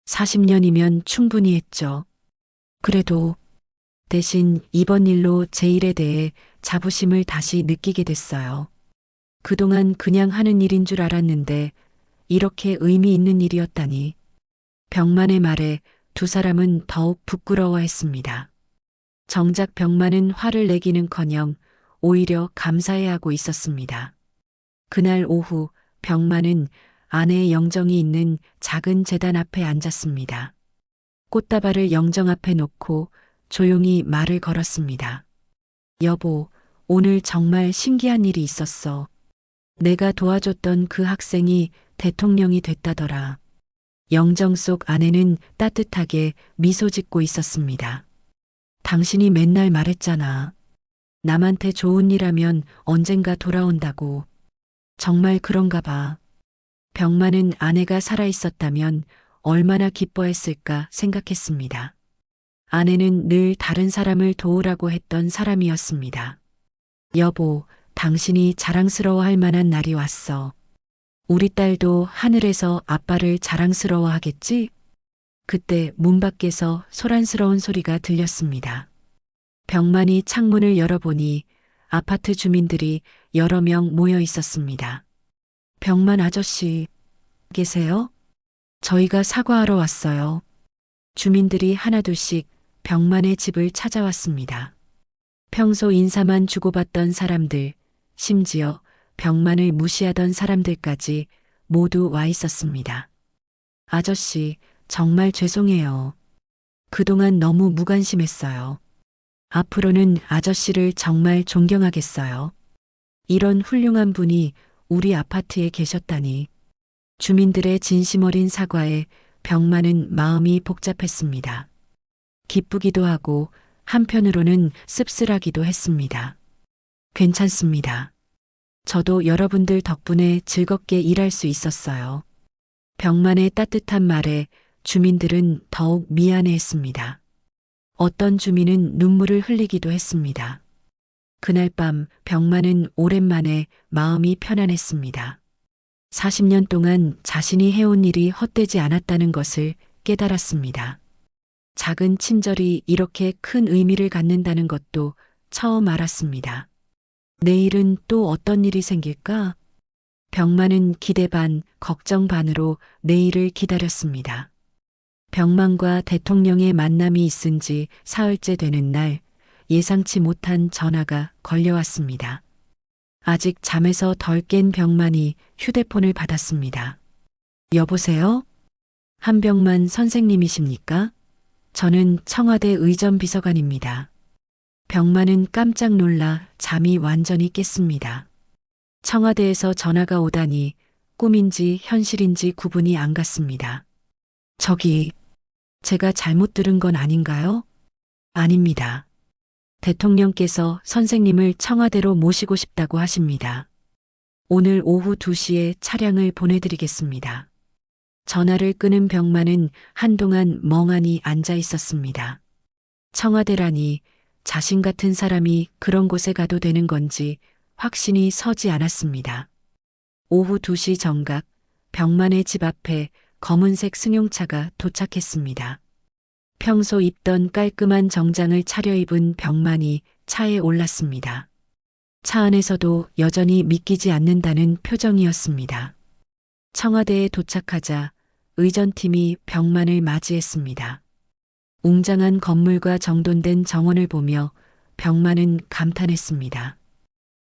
40년이면 충분히 했죠. 그래도 대신 이번 일로 제 일에 대해 자부심을 다시 느끼게 됐어요. 그동안 그냥 하는 일인 줄 알았는데 이렇게 의미 있는 일이었다니. 벽만의 말에 두 사람은 더욱 부끄러워했습니다. 정작 벽만은 화를 내기는커녕 오히려 감사해하고 있었습니다. 그날 오후 벽만은 아내의 영정이 있는 작은 제단 앞에 앉았습니다. 꽃다발을 영정 앞에 놓고 조용히 말을 걸었습니다. 여보, 오늘 정말 신기한 일이 있었어. 내가 도와줬던 그 학생이 대통령이 됐다더라. 영정 속 아내는 따뜻하게 미소 짓고 있었습니다. 당신이 맨날 말했잖아. 남한테 좋은 일 하면 언젠가 돌아온다고. 정말 그런가 봐. 벽만은 아내가 살아있었다면 얼마나 기뻐했을까 생각했습니다. 아내는 늘 다른 사람을 도우라고 했던 사람이었습니다. 여보, 당신이 자랑스러워할 만한 날이 왔어. 우리 딸도 하늘에서 아빠를 자랑스러워하겠지? 그때 문 밖에서 소란스러운 소리가 들렸습니다. 벽만이 창문을 열어보니 아파트 주민들이 여러 명 모여 있었습니다. 벽만 아저씨, 계세요? 저희가 사과하러 왔어요. 주민들이 하나둘씩 벽만의 집을 찾아왔습니다. 평소 인사만 주고받던 사람들, 심지어 벽만을 무시하던 사람들까지 모두 와 있었습니다. 아저씨, 정말 죄송해요. 그동안 너무 무관심했어요. 앞으로는 아저씨를 정말 존경하겠어요. 이런 훌륭한 분이 우리 아파트에 계셨다니. 주민들의 진심 어린 사과에 벽만은 마음이 복잡했습니다. 기쁘기도 하고 한편으로는 씁쓸하기도 했습니다. 괜찮습니다. 저도 여러분들 덕분에 즐겁게 일할 수 있었어요. 벽만의 따뜻한 말에 주민들은 더욱 미안해했습니다. 어떤 주민은 눈물을 흘리기도 했습니다. 그날 밤 병만은 오랜만에 마음이 편안했습니다. 40년 동안 자신이 해온 일이 헛되지 않았다는 것을 깨달았습니다. 작은 친절이 이렇게 큰 의미를 갖는다는 것도 처음 알았습니다. 내일은 또 어떤 일이 생길까? 병만은 기대 반, 걱정 반으로 내일을 기다렸습니다. 병만과 대통령의 만남이 있은 지 사흘째 되는 날, 예상치 못한 전화가 걸려왔습니다. 아직 잠에서 덜 깬 병만이 휴대폰을 받았습니다. 여보세요? 한병만 선생님이십니까? 저는 청와대 의전비서관입니다. 병만은 깜짝 놀라 잠이 완전히 깼습니다. 청와대에서 전화가 오다니 꿈인지 현실인지 구분이 안 갔습니다. 저기, 제가 잘못 들은 건 아닌가요? 아닙니다. 대통령께서 선생님을 청와대로 모시고 싶다고 하십니다. 오늘 오후 2시에 차량을 보내드리겠습니다. 전화를 끊은 병만은 한동안 멍하니 앉아 있었습니다. 청와대라니 자신 같은 사람이 그런 곳에 가도 되는 건지 확신이 서지 않았습니다. 오후 2시 정각, 병만의 집 앞에 검은색 승용차가 도착했습니다. 평소 입던 깔끔한 정장을 차려입은 병만이 차에 올랐습니다. 차 안에서도 여전히 믿기지 않는다는 표정이었습니다. 청와대에 도착하자 의전팀이 병만을 맞이했습니다. 웅장한 건물과 정돈된 정원을 보며 병만은 감탄했습니다.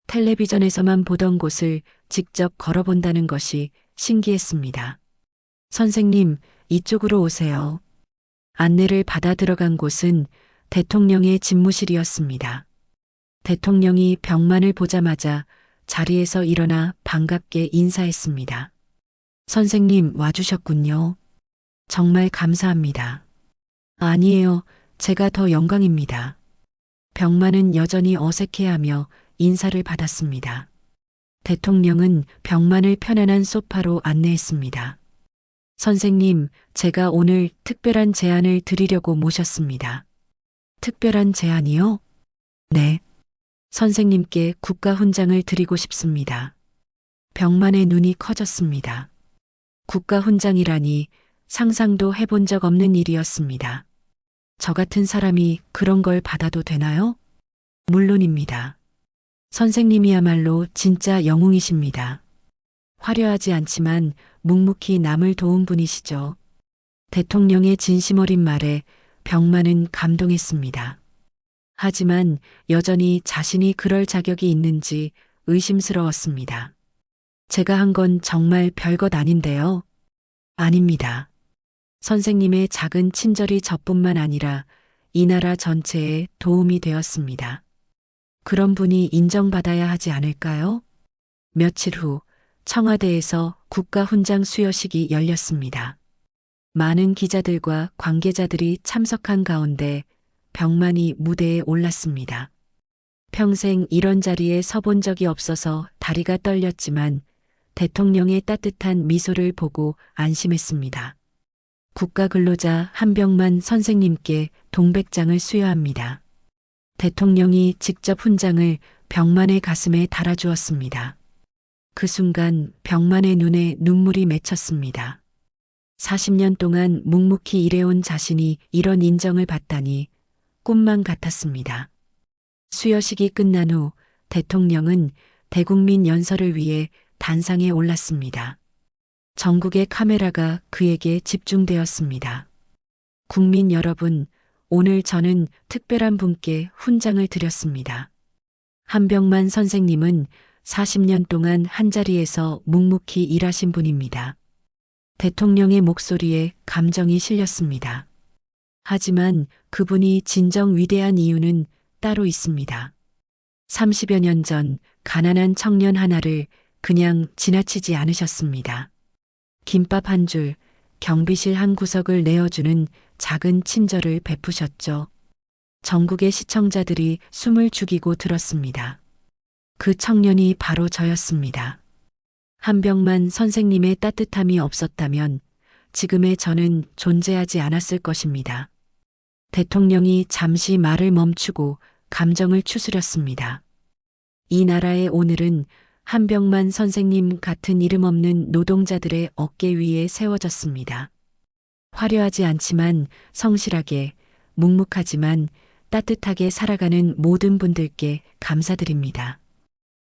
텔레비전에서만 보던 곳을 직접 걸어본다는 것이 신기했습니다. 선생님, 이쪽으로 오세요. 안내를 받아 들어간 곳은 대통령의 집무실이었습니다. 대통령이 병만을 보자마자 자리에서 일어나 반갑게 인사했습니다. 선생님 와주셨군요. 정말 감사합니다. 아니에요. 제가 더 영광입니다. 병만은 여전히 어색해하며 인사를 받았습니다. 대통령은 병만을 편안한 소파로 안내했습니다. 선생님, 제가 오늘 특별한 제안을 드리려고 모셨습니다. 특별한 제안이요? 네. 선생님께 국가훈장을 드리고 싶습니다. 병만의 눈이 커졌습니다. 국가훈장이라니 상상도 해본 적 없는 일이었습니다. 저 같은 사람이 그런 걸 받아도 되나요? 물론입니다. 선생님이야말로 진짜 영웅이십니다. 화려하지 않지만 묵묵히 남을 도운 분이시죠. 대통령의 진심 어린 말에 병만은 감동했습니다. 하지만 여전히 자신이 그럴 자격이 있는지 의심스러웠습니다. 제가 한 건 정말 별것 아닌데요. 아닙니다. 선생님의 작은 친절이 저뿐만 아니라 이 나라 전체에 도움이 되었습니다. 그런 분이 인정받아야 하지 않을까요? 며칠 후 청와대에서 국가훈장 수여식이 열렸습니다. 많은 기자들과 관계자들이 참석한 가운데 병만이 무대에 올랐습니다. 평생 이런 자리에 서본 적이 없어서 다리가 떨렸지만 대통령의 따뜻한 미소를 보고 안심했습니다. 국가근로자 한병만 선생님께 동백장을 수여합니다. 대통령이 직접 훈장을 병만의 가슴에 달아주었습니다. 그 순간 병만의 눈에 눈물이 맺혔습니다. 40년 동안 묵묵히 일해온 자신이 이런 인정을 받다니 꿈만 같았습니다. 수여식이 끝난 후 대통령은 대국민 연설을 위해 단상에 올랐습니다. 전국의 카메라가 그에게 집중되었습니다. 국민 여러분, 오늘 저는 특별한 분께 훈장을 드렸습니다. 한병만 선생님은 40년 동안 한자리에서 묵묵히 일하신 분입니다. 대통령의 목소리에 감정이 실렸습니다. 하지만 그분이 진정 위대한 이유는 따로 있습니다. 30여 년 전 가난한 청년 하나를 그냥 지나치지 않으셨습니다. 김밥 한 줄, 경비실 한 구석을 내어주는 작은 친절을 베푸셨죠. 전국의 시청자들이 숨을 죽이고 들었습니다. 그 청년이 바로 저였습니다. 한병만 선생님의 따뜻함이 없었다면 지금의 저는 존재하지 않았을 것입니다. 대통령이 잠시 말을 멈추고 감정을 추스렸습니다. 이 나라의 오늘은 한병만 선생님 같은 이름 없는 노동자들의 어깨 위에 세워졌습니다. 화려하지 않지만 성실하게, 묵묵하지만 따뜻하게 살아가는 모든 분들께 감사드립니다.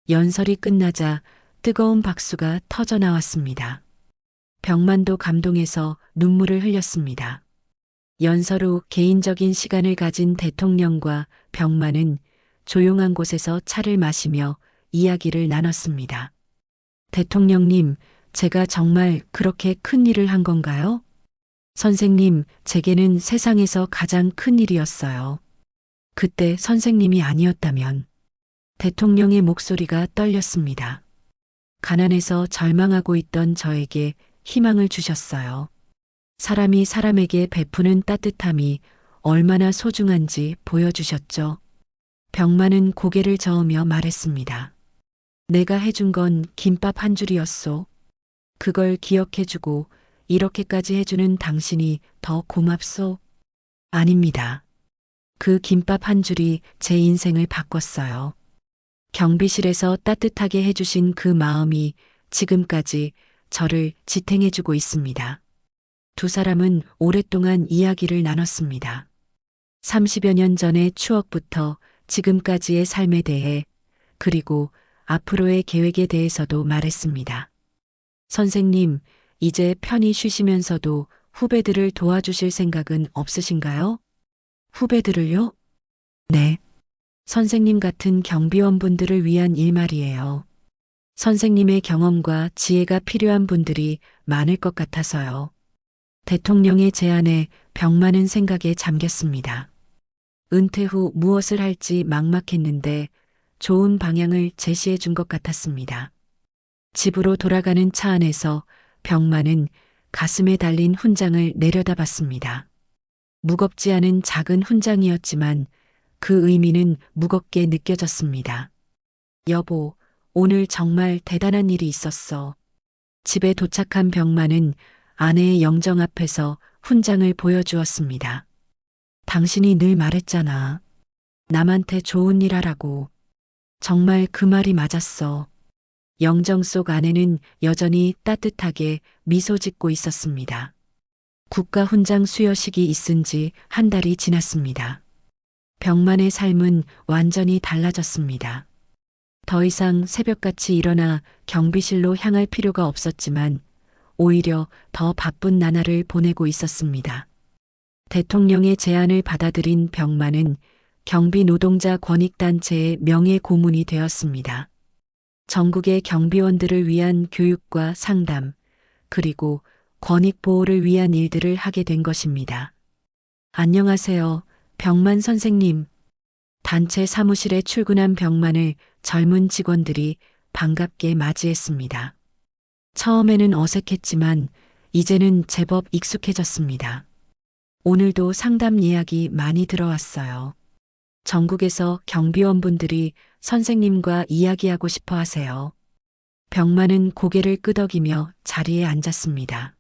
연설이 끝나자 뜨거운 박수가 터져 나왔습니다. 병만도 감동해서 눈물을 흘렸습니다. 연설 후 개인적인 시간을 가진 대통령과 병만은 조용한 곳에서 차를 마시며 이야기를 나눴습니다. 대통령님, 제가 정말 그렇게 큰 일을 한 건가요? 선생님, 제게는 세상에서 가장 큰 일이었어요. 그때 선생님이 아니었다면. 대통령의 목소리가 떨렸습니다. 가난해서 절망하고 있던 저에게 희망을 주셨어요. 사람이 사람에게 베푸는 따뜻함이 얼마나 소중한지 보여주셨죠. 병만은 고개를 저으며 말했습니다. 내가 해준 건 김밥 한 줄이었소. 그걸 기억해주고 이렇게까지 해주는 당신이 더 고맙소? 아닙니다. 그 김밥 한 줄이 제 인생을 바꿨어요. 경비실에서 따뜻하게 해주신 그 마음이 지금까지 저를 지탱해주고 있습니다. 두 사람은 오랫동안 이야기를 나눴습니다. 30여 년 전의 추억부터 지금까지의 삶에 대해 그리고 앞으로의 계획에 대해서도 말했습니다. 선생님, 이제 편히 쉬시면서도 후배들을 도와주실 생각은 없으신가요? 후배들을요? 네. 선생님 같은 경비원분들을 위한 일 말이에요. 선생님의 경험과 지혜가 필요한 분들이 많을 것 같아서요. 대통령의 제안에 병만은 생각에 잠겼습니다. 은퇴 후 무엇을 할지 막막했는데 좋은 방향을 제시해 준 것 같았습니다. 집으로 돌아가는 차 안에서 병만은 가슴에 달린 훈장을 내려다봤습니다. 무겁지 않은 작은 훈장이었지만 그 의미는 무겁게 느껴졌습니다. 여보, 오늘 정말 대단한 일이 있었어. 집에 도착한 병만은 아내의 영정 앞에서 훈장을 보여주었습니다. 당신이 늘 말했잖아. 남한테 좋은 일 하라고. 정말 그 말이 맞았어. 영정 속 아내는 여전히 따뜻하게 미소 짓고 있었습니다. 국가 훈장 수여식이 있은 지 한 달이 지났습니다. 병만의 삶은 완전히 달라졌습니다. 더 이상 새벽같이 일어나 경비실로 향할 필요가 없었지만 오히려 더 바쁜 나날을 보내고 있었습니다. 대통령의 제안을 받아들인 병만은 경비 노동자 권익단체의 명예 고문이 되었습니다. 전국의 경비원들을 위한 교육과 상담, 그리고 권익 보호를 위한 일들을 하게 된 것입니다. 안녕하세요, 병만 선생님. 단체 사무실에 출근한 병만을 젊은 직원들이 반갑게 맞이했습니다. 처음에는 어색했지만 이제는 제법 익숙해졌습니다. 오늘도 상담 예약이 많이 들어왔어요. 전국에서 경비원분들이 선생님과 이야기하고 싶어 하세요. 병만은 고개를 끄덕이며 자리에 앉았습니다.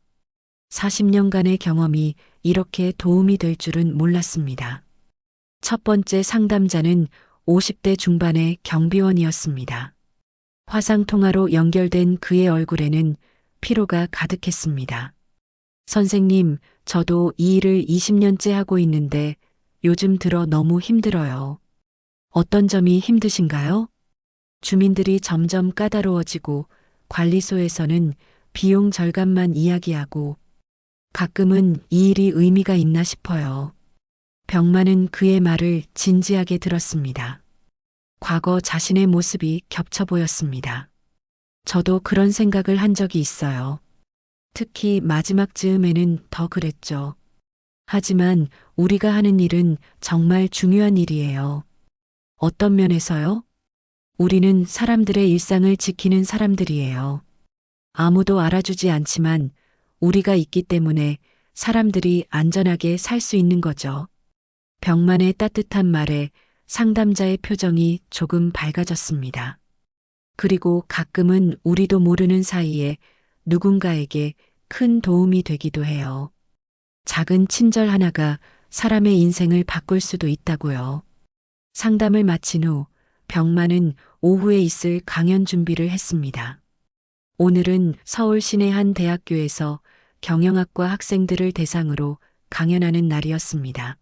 40년간의 경험이 이렇게 도움이 될 줄은 몰랐습니다. 첫 번째 상담자는 50대 중반의 경비원이었습니다. 화상통화로 연결된 그의 얼굴에는 피로가 가득했습니다. 선생님, 저도 이 일을 20년째 하고 있는데 요즘 들어 너무 힘들어요. 어떤 점이 힘드신가요? 주민들이 점점 까다로워지고 관리소에서는 비용 절감만 이야기하고 가끔은 이 일이 의미가 있나 싶어요. 병만은 그의 말을 진지하게 들었습니다. 과거 자신의 모습이 겹쳐 보였습니다. 저도 그런 생각을 한 적이 있어요. 특히 마지막 즈음에는 더 그랬죠. 하지만 우리가 하는 일은 정말 중요한 일이에요. 어떤 면에서요? 우리는 사람들의 일상을 지키는 사람들이에요. 아무도 알아주지 않지만 우리가 있기 때문에 사람들이 안전하게 살 수 있는 거죠. 병만의 따뜻한 말에 상담자의 표정이 조금 밝아졌습니다. 그리고 가끔은 우리도 모르는 사이에 누군가에게 큰 도움이 되기도 해요. 작은 친절 하나가 사람의 인생을 바꿀 수도 있다고요. 상담을 마친 후 병만은 오후에 있을 강연 준비를 했습니다. 오늘은 서울 시내 한 대학교에서 경영학과 학생들을 대상으로 강연하는 날이었습니다.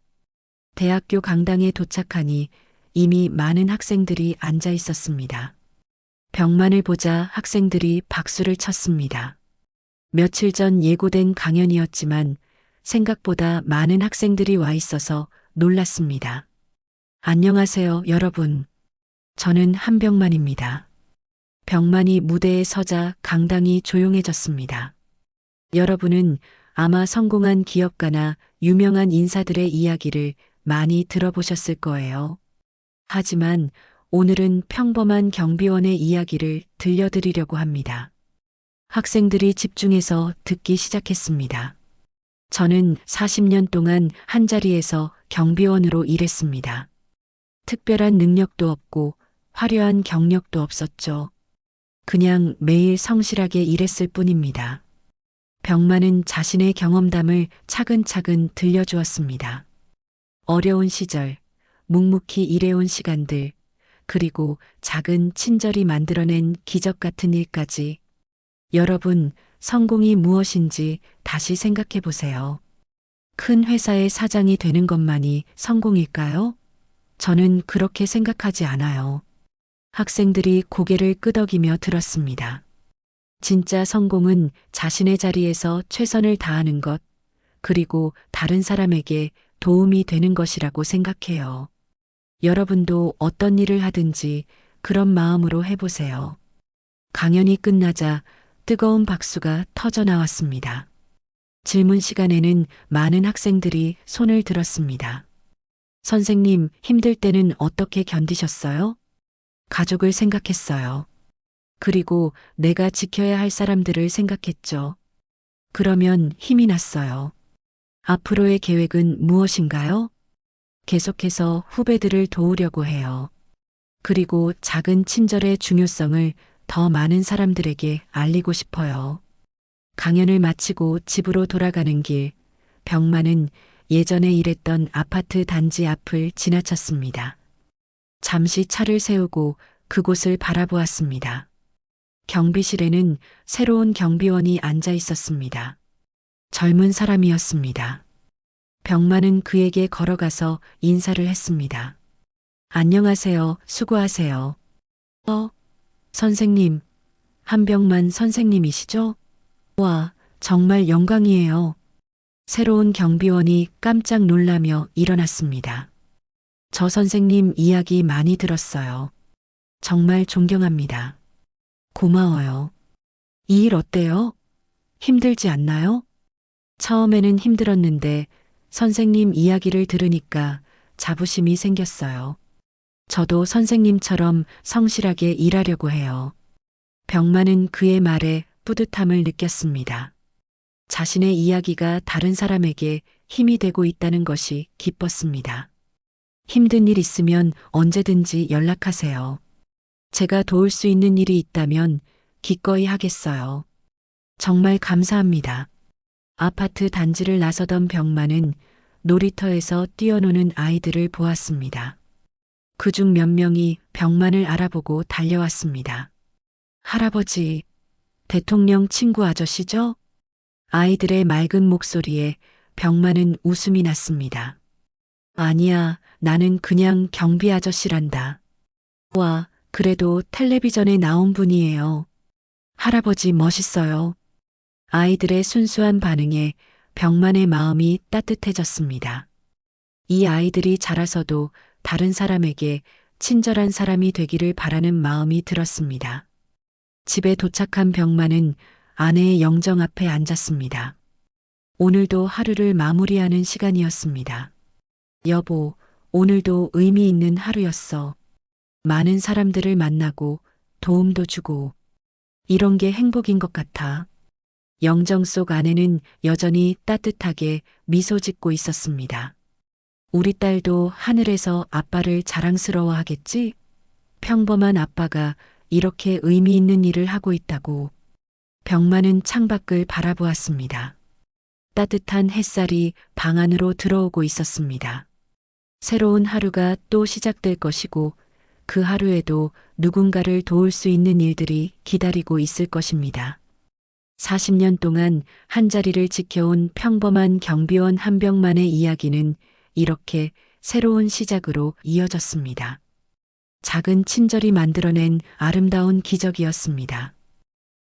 대학교 강당에 도착하니 이미 많은 학생들이 앉아 있었습니다. 병만을 보자 학생들이 박수를 쳤습니다. 며칠 전 예고된 강연이었지만 생각보다 많은 학생들이 와 있어서 놀랐습니다. 안녕하세요, 여러분. 저는 한병만입니다. 병만이 무대에 서자 강당이 조용해졌습니다. 여러분은 아마 성공한 기업가나 유명한 인사들의 이야기를 많이 들어보셨을 거예요. 하지만 오늘은 평범한 경비원의 이야기를 들려드리려고 합니다. 학생들이 집중해서 듣기 시작했습니다. 저는 40년 동안 한 자리에서 경비원으로 일했습니다. 특별한 능력도 없고 화려한 경력도 없었죠. 그냥 매일 성실하게 일했을 뿐입니다. 병만은 자신의 경험담을 차근차근 들려주었습니다. 어려운 시절, 묵묵히 일해온 시간들, 그리고 작은 친절이 만들어낸 기적 같은 일까지. 여러분, 성공이 무엇인지 다시 생각해 보세요. 큰 회사의 사장이 되는 것만이 성공일까요? 저는 그렇게 생각하지 않아요. 학생들이 고개를 끄덕이며 들었습니다. 진짜 성공은 자신의 자리에서 최선을 다하는 것, 그리고 다른 사람에게 도움이 되는 것이라고 생각해요. 여러분도 어떤 일을 하든지 그런 마음으로 해보세요. 강연이 끝나자 뜨거운 박수가 터져 나왔습니다. 질문 시간에는 많은 학생들이 손을 들었습니다. 선생님, 힘들 때는 어떻게 견디셨어요? 가족을 생각했어요. 그리고 내가 지켜야 할 사람들을 생각했죠. 그러면 힘이 났어요. 앞으로의 계획은 무엇인가요? 계속해서 후배들을 도우려고 해요. 그리고 작은 친절의 중요성을 더 많은 사람들에게 알리고 싶어요. 강연을 마치고 집으로 돌아가는 길, 병만은 예전에 일했던 아파트 단지 앞을 지나쳤습니다. 잠시 차를 세우고 그곳을 바라보았습니다. 경비실에는 새로운 경비원이 앉아 있었습니다. 젊은 사람이었습니다. 병만은 그에게 걸어가서 인사를 했습니다. 안녕하세요, 수고하세요. 선생님, 한병만 선생님이시죠? 와, 정말 영광이에요. 새로운 경비원이 깜짝 놀라며 일어났습니다. 저 선생님 이야기 많이 들었어요. 정말 존경합니다. 고마워요. 이 일 어때요? 힘들지 않나요? 처음에는 힘들었는데 선생님 이야기를 들으니까 자부심이 생겼어요. 저도 선생님처럼 성실하게 일하려고 해요. 병만은 그의 말에 뿌듯함을 느꼈습니다. 자신의 이야기가 다른 사람에게 힘이 되고 있다는 것이 기뻤습니다. 힘든 일 있으면 언제든지 연락하세요. 제가 도울 수 있는 일이 있다면 기꺼이 하겠어요. 정말 감사합니다. 아파트 단지를 나서던 병만은 놀이터에서 뛰어노는 아이들을 보았습니다. 그중 몇 명이 병만을 알아보고 달려왔습니다. 할아버지, 대통령 친구 아저씨죠? 아이들의 맑은 목소리에 병만은 웃음이 났습니다. 아니야, 나는 그냥 경비 아저씨란다. 와, 그래도 텔레비전에 나온 분이에요. 할아버지 멋있어요. 아이들의 순수한 반응에 병만의 마음이 따뜻해졌습니다. 이 아이들이 자라서도 다른 사람에게 친절한 사람이 되기를 바라는 마음이 들었습니다. 집에 도착한 병만은 아내의 영정 앞에 앉았습니다. 오늘도 하루를 마무리하는 시간이었습니다. 여보, 오늘도 의미 있는 하루였어. 많은 사람들을 만나고 도움도 주고 이런 게 행복인 것 같아. 영정 속 아내는 여전히 따뜻하게 미소 짓고 있었습니다. 우리 딸도 하늘에서 아빠를 자랑스러워 하겠지? 평범한 아빠가 이렇게 의미 있는 일을 하고 있다고. 병만은 창밖을 바라보았습니다. 따뜻한 햇살이 방 안으로 들어오고 있었습니다. 새로운 하루가 또 시작될 것이고 그 하루에도 누군가를 도울 수 있는 일들이 기다리고 있을 것입니다. 40년 동안 한자리를 지켜온 평범한 경비원 한 명만의 이야기는 이렇게 새로운 시작으로 이어졌습니다. 작은 친절이 만들어낸 아름다운 기적이었습니다.